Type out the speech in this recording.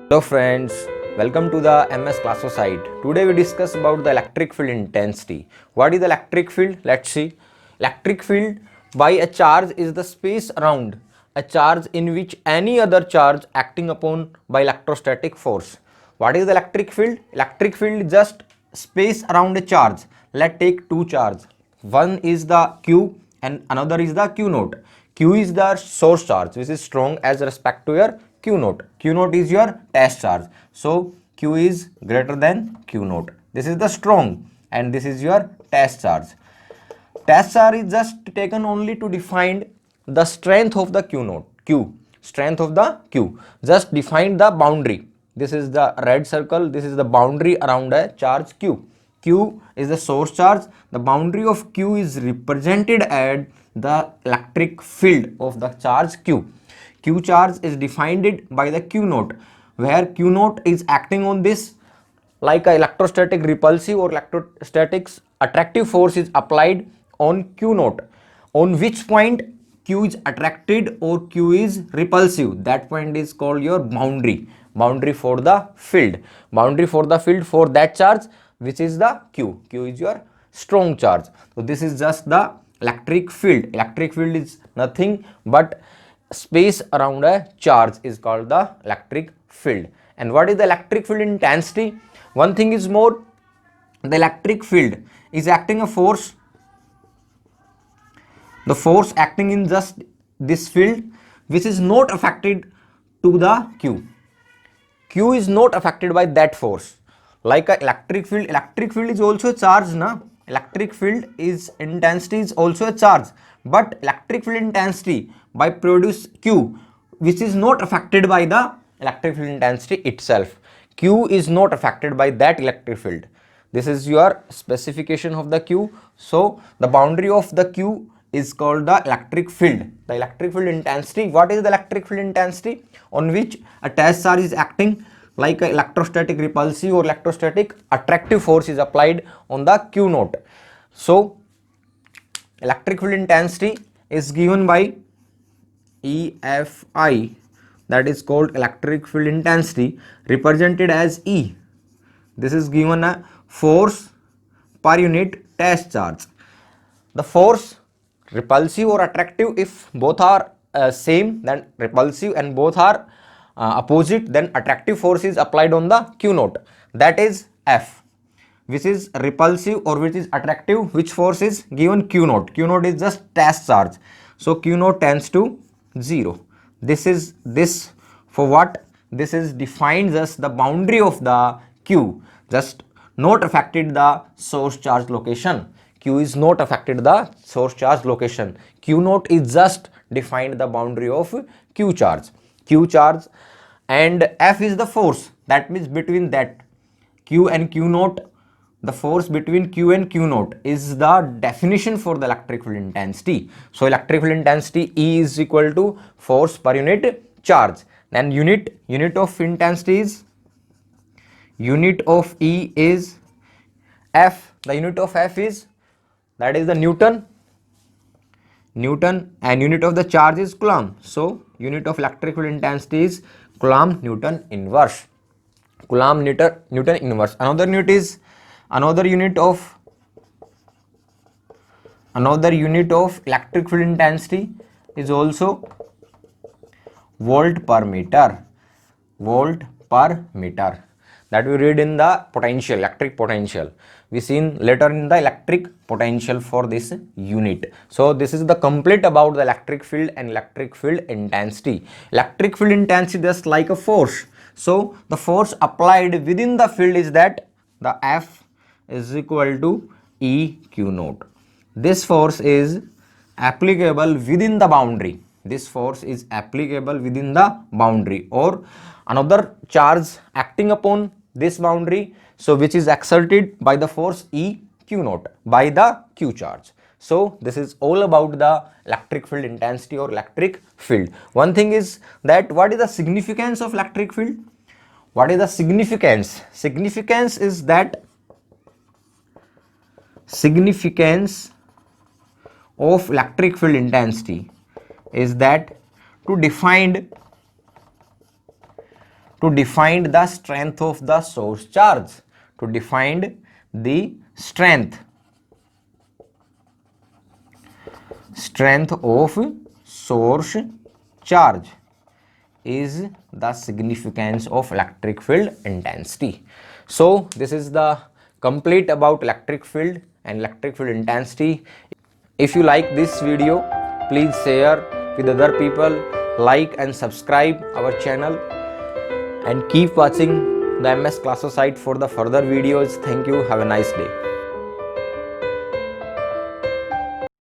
Hello friends, welcome to the MS Classosite. Today we discuss about the electric field intensity. What is the electric field? Let's see. Electric field by a charge is the space around a charge in which any other charge acting upon by electrostatic force. What is the electric field? Electric field is just space around a charge. Let's take two charges. One is the Q and another is the Q naught. Q is the source charge which is strong as respect to your Q naught. Q naught is your test charge. So Q is greater than Q naught. This is the strong and this is your test charge. Test charge is just taken only to define the strength of the Q naught. Strength of the Q. Just define the boundary. This is the red circle. This is the boundary around a charge Q. Q is the source charge. The boundary of Q is represented at the electric field of the charge Q. Q charge is defined by the Q naught, where Q naught is acting on this like a electrostatic repulsive or electrostatic attractive force is applied on Q naught, on which point Q is attracted or Q is repulsive. That point is called your boundary for the field, for that charge which is the Q. Q is your strong charge. So this is just the electric field. Electric field is nothing but space around a charge is called the electric field. And what is the electric field intensity? One thing is more, the electric field is acting a force, the force acting in just this field which is not affected to the Q. Q is not affected by that force. Like a electric field is also a charge, na? Electric field is intensity is also a charge, but electric field intensity by produce Q, which is not affected by the electric field intensity itself. Q is not affected by that electric field. This is your specification of the Q. So the boundary of the Q is called the electric field. The electric field intensity. What is the electric field intensity? On which a test charge is acting like a electrostatic repulsive or electrostatic attractive force is applied on the Q naught. So electric field intensity is given by EFI, that is called electric field intensity, represented as E. This is given a force per unit test charge. The force repulsive or attractive, if both are same, then repulsive, and both are opposite, then attractive force is applied on the Q naught, that is F. Which is repulsive or which is attractive, which force is given? Q naught. Q naught is just test charge, so Q naught tends to 0. This is this for what? This is defines as the boundary of the Q, just not affected the source charge location. Q is not affected the source charge location. Q naught is just defined the boundary of Q charge. And F is the force, that means between that Q and Q naught, the force between Q and Q naught is the definition for the electric field intensity. So electric field intensity E is equal to force per unit charge. Then unit of intensity is, unit of E is F. The unit of F is, that is the Newton, and unit of the charge is Coulomb. So unit of electric field intensity is Coulomb Newton inverse. Coulomb Newton inverse. Another unit of electric field intensity is also volt per meter. That we read in the potential, electric potential. We seen later in the electric potential for this unit. So this is the complete about the electric field and electric field intensity. Electric field intensity just like a force. So the force applied within the field is that the F is equal to EQ naught. This force is applicable within the boundary. Or another charge acting upon this boundary, so which is exerted by the force EQ naught by the Q charge. So this is all about the electric field intensity or electric field. One thing is that what is the significance of electric field? What is the significance? Significance is that significance of electric field intensity is that to to define the strength of the source charge. To define the strength of source charge is the significance of electric field intensity. So this is the complete about electric field and electric field intensity. If you like this video, please share with other people, like and subscribe our channel, and keep watching the MS Classo site for the further videos. Thank you. Have a nice day.